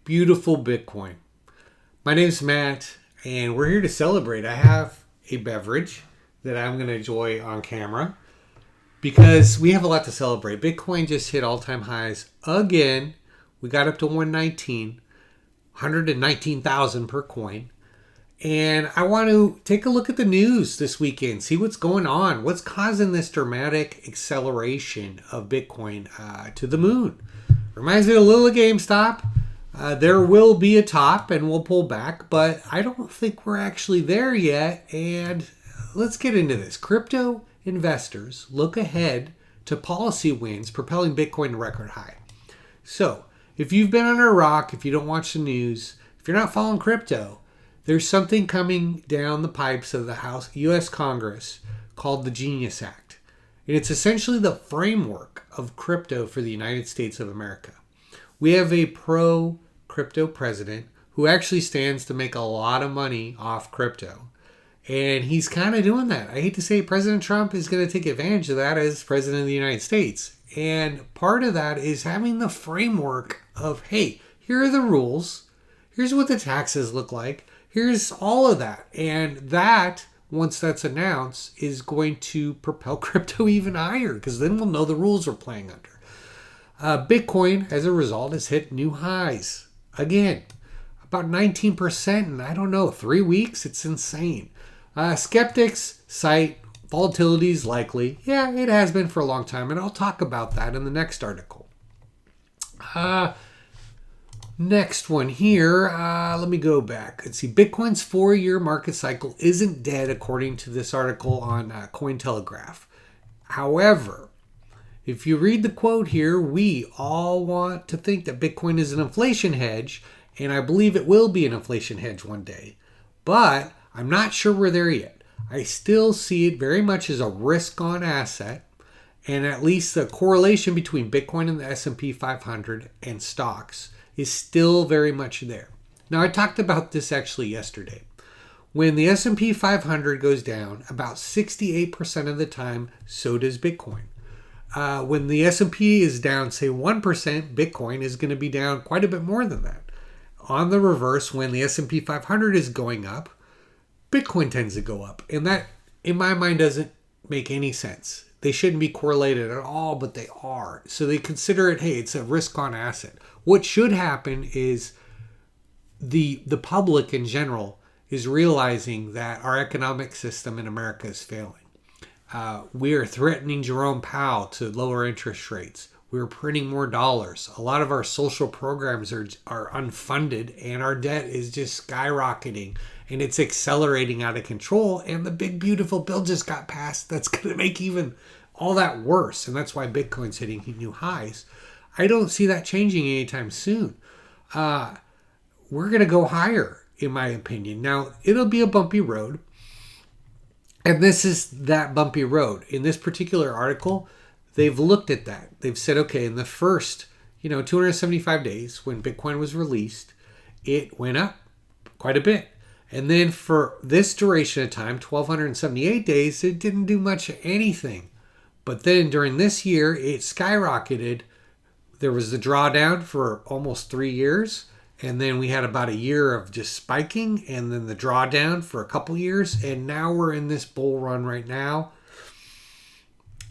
beautiful Bitcoin. My name's Matt, and we're here to celebrate. I have a beverage that I'm going to enjoy on camera because we have a lot to celebrate. Bitcoin just hit all-time highs again. We got up to 119,000 per coin. And I want to take a look at the news this weekend, see what's going on, what's causing this dramatic acceleration of Bitcoin to the moon. Reminds me a little of GameStop. There will be a top and we'll pull back, but I don't think we're actually there yet. And let's get into this. Crypto investors look ahead to policy wins propelling Bitcoin to record high. So if you've been under a rock, if you don't watch the news, if you're not following crypto, there's something coming down the pipes of the U.S. Congress called the Genius Act. And it's essentially the framework of crypto for the United States of America. We have a pro-crypto president who actually stands to make a lot of money off crypto. And he's kind of doing that. I hate to say President Trump is going to take advantage of that as president of the United States. And part of that is having the framework of, hey, here are the rules. Here's what the taxes look like. Here's all of that. And that, once that's announced, is going to propel crypto even higher because then we'll know the rules we're playing under. Bitcoin, as a result, has hit new highs. Again, about 19% in, 3 weeks. It's insane. Skeptics cite volatility is likely. Yeah, it has been for a long time. And I'll talk about that in the next article. Next one here, let me go back. Let's see, Bitcoin's 4-year market cycle isn't dead according to this article on Cointelegraph. However, if you read the quote here, we all want to think that Bitcoin is an inflation hedge, and I believe it will be an inflation hedge one day. But I'm not sure we're there yet. I still see it very much as a risk-on asset, and at least the correlation between Bitcoin and the S&P 500 and stocks is still very much there. Now, I talked about this actually yesterday. When the S&P 500 goes down, about 68% of the time, so does Bitcoin. When the S&P is down, say 1%, Bitcoin is going to be down quite a bit more than that. On the reverse, when the S&P 500 is going up, Bitcoin tends to go up. And that, in my mind, doesn't make any sense. They shouldn't be correlated at all, but they are. So they consider it, hey, it's a risk-on asset. What should happen is the public in general is realizing that our economic system in America is failing. We are threatening Jerome Powell to lower interest rates. We're printing more dollars. A lot of our social programs are unfunded, and our debt is just skyrocketing, and it's accelerating out of control. And the big, beautiful bill just got passed. That's going to make even all that worse. And that's why Bitcoin's hitting new highs. I don't see that changing anytime soon. We're going to go higher, in my opinion. Now, it'll be a bumpy road. And this is that bumpy road. In this particular article, they've looked at that. They've said, okay, in the first, 275 days when Bitcoin was released, it went up quite a bit. And then for this duration of time, 1,278 days, it didn't do much of anything. But then during this year, it skyrocketed. There was the drawdown for almost 3 years. And then we had about a year of just spiking. And then the drawdown for a couple years. And now we're in this bull run right now.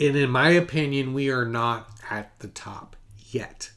And in my opinion, we are not at the top yet.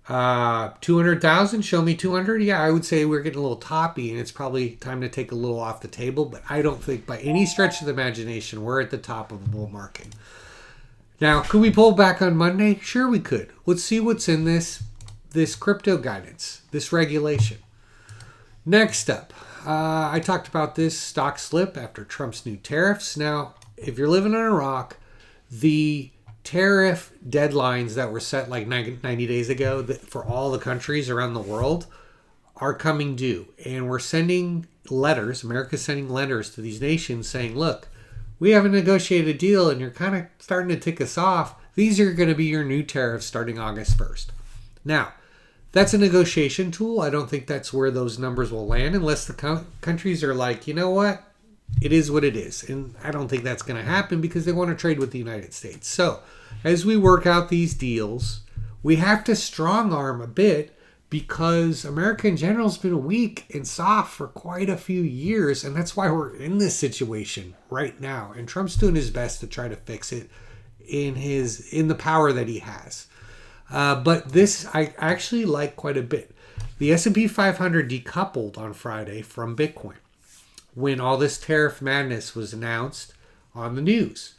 200,000, show me 200. Yeah, I would say we're getting a little toppy and it's probably time to take a little off the table. But I don't think by any stretch of the imagination, we're at the top of a bull market. Now, could we pull back on Monday? Sure, we could. Let's see what's in this crypto guidance, this regulation. Next up, I talked about this stock slip after Trump's new tariffs. Now, if you're living on a rock, the tariff deadlines that were set like 90 days ago for all the countries around the world are coming due. And we're sending letters, America's sending letters to these nations saying, look, we have a negotiated deal and you're kind of starting to tick us off. These are going to be your new tariffs starting August 1st. Now, that's a negotiation tool. I don't think that's where those numbers will land unless the countries are like, you know what? It is what it is. And I don't think that's going to happen because they want to trade with the United States. So as we work out these deals, we have to strong arm a bit because America in general has been weak and soft for quite a few years, and that's why we're in this situation right now. And Trump's doing his best to try to fix it in the power that he has. But this I actually like quite a bit. The S&P 500 decoupled on Friday from Bitcoin when all this tariff madness was announced on the news.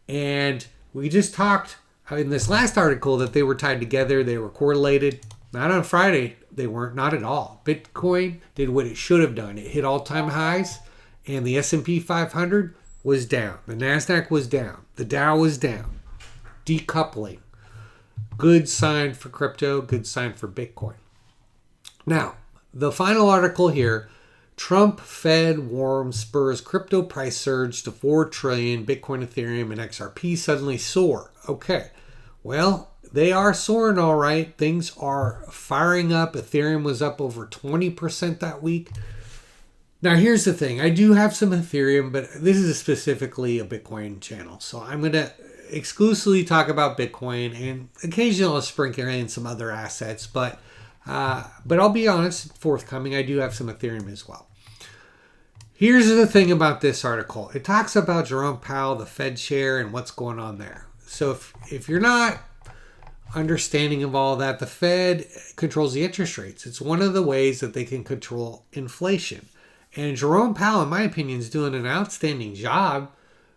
And we just talked in this last article that they were tied together, they were correlated. Not on Friday, they weren't, not at all. Bitcoin did what it should have done. It hit all-time highs, and the S&P 500 was down. The NASDAQ was down. The Dow was down. Decoupling. Good sign for crypto, good sign for Bitcoin. Now, the final article here, Trump Fed warms Spurs crypto price surge to 4 trillion, Bitcoin, Ethereum, and XRP suddenly soar. Okay, well, they are soaring all right. Things are firing up. Ethereum was up over 20% that week. Now, here's the thing. I do have some Ethereum, but this is specifically a Bitcoin channel. So I'm going to exclusively talk about Bitcoin and occasionally I'll sprinkle in some other assets. But I'll be honest, forthcoming, I do have some Ethereum as well. Here's the thing about this article. It talks about Jerome Powell, the Fed chair, and what's going on there. So if you're not understanding of all that, the Fed controls the interest rates. It's one of the ways that they can control inflation. And Jerome Powell, in my opinion, is doing an outstanding job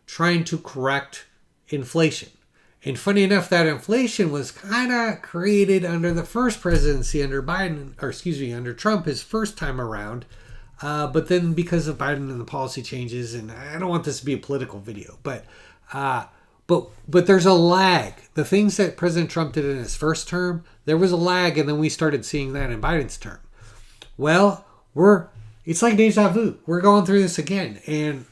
trying to correct inflation. And funny enough, that inflation was kind of created under the first presidency under under Trump, his first time around. But then because of Biden and the policy changes, and I don't want this to be a political video, but there's a lag. The things that President Trump did in his first term, there was a lag, and then we started seeing that in Biden's term. Well, it's like deja vu. We're going through this again, and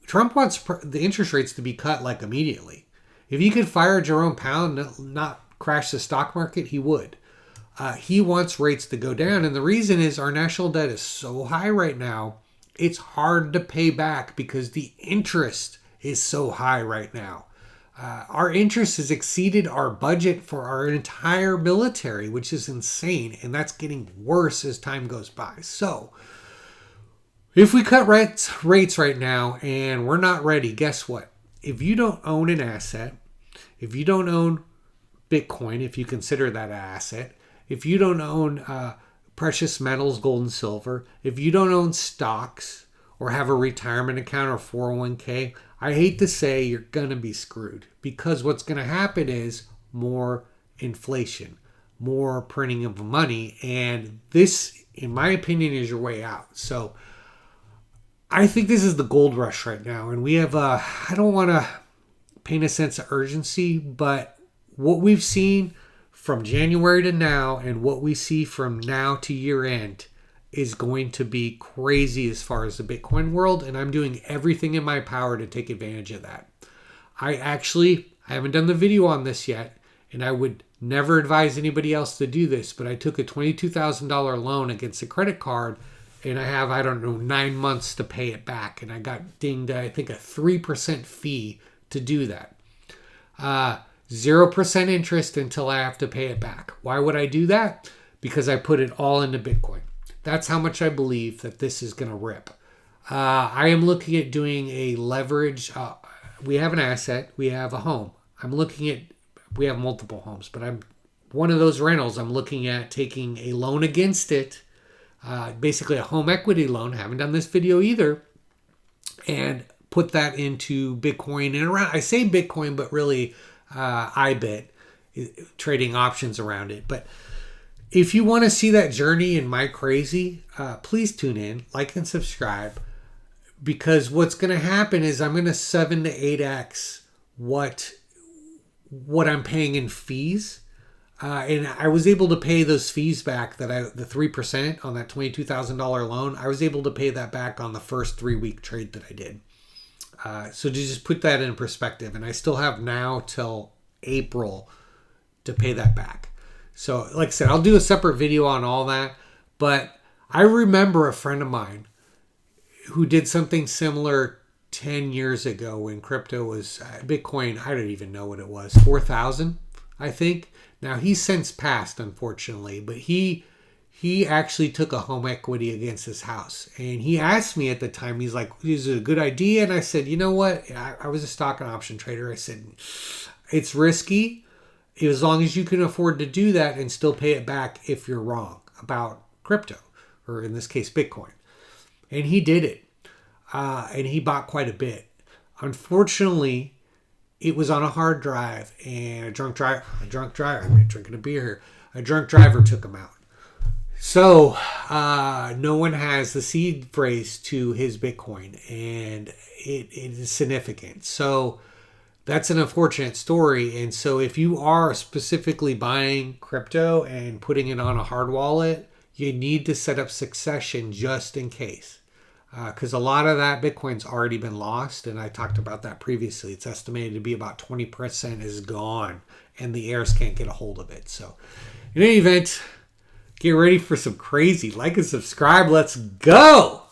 Trump wants the interest rates to be cut like immediately. If he could fire Jerome Powell and not crash the stock market, he would. He wants rates to go down, and the reason is our national debt is so high right now, it's hard to pay back because the interest is so high right now. Our interest has exceeded our budget for our entire military, which is insane, and that's getting worse as time goes by. So, if we cut rates right now and we're not ready, guess what? If you don't own an asset, if you don't own Bitcoin, if you consider that an asset, if you don't own precious metals, gold and silver, if you don't own stocks or have a retirement account or 401k, I hate to say you're going to be screwed, because what's going to happen is more inflation, more printing of money, and this, in my opinion, is your way out. So I think this is the gold rush right now, and we have I don't want to paint a sense of urgency, but what we've seen from January to now and what we see from now to year end is going to be crazy as far as the Bitcoin world, and I'm doing everything in my power to take advantage of that. I haven't done the video on this yet, and I would never advise anybody else to do this, but I took a $22,000 loan against a credit card, and I have, 9 months to pay it back, and I got dinged, I think, a 3% fee to do that. 0% interest until I have to pay it back. Why would I do that? Because I put it all into Bitcoin. That's how much I believe that this is going to rip. I am looking at doing a leverage. We have an asset. We have a home. We have multiple homes, but I'm one of those rentals. I'm looking at taking a loan against it, basically a home equity loan. Haven't done this video either, and put that into Bitcoin and around. I say Bitcoin, but really iBit, trading options around it. But if you want to see that journey in my crazy, please tune in, like and subscribe, because what's going to happen is I'm going to 7 to 8x what I'm paying in fees. And I was able to pay those fees back, the 3% on that $22,000 loan. I was able to pay that back on the first 3-week trade that I did. So to just put that in perspective, and I still have now till April to pay that back. So like I said, I'll do a separate video on all that, but I remember a friend of mine who did something similar 10 years ago when crypto was Bitcoin. I don't even know what it was, 4,000, I think. Now he's since passed, unfortunately, but he he actually took a home equity against his house. And he asked me at the time, he's like, is it a good idea? And I said, you know what? I was a stock and option trader. I said, it's risky as long as you can afford to do that and still pay it back if you're wrong about crypto, or in this case, Bitcoin. And he did it. And he bought quite a bit. Unfortunately, it was on a hard drive, and a drunk driver, I'm drinking a beer here, a drunk driver took him out. So, no one has the seed phrase to his Bitcoin, and it is significant. So, that's an unfortunate story. And so, if you are specifically buying crypto and putting it on a hard wallet, you need to set up succession just in case. Because a lot of that Bitcoin's already been lost, and I talked about that previously. It's estimated to be about 20% is gone, and the heirs can't get a hold of it. So, in any event, get ready for some crazy. Like and subscribe. Let's go!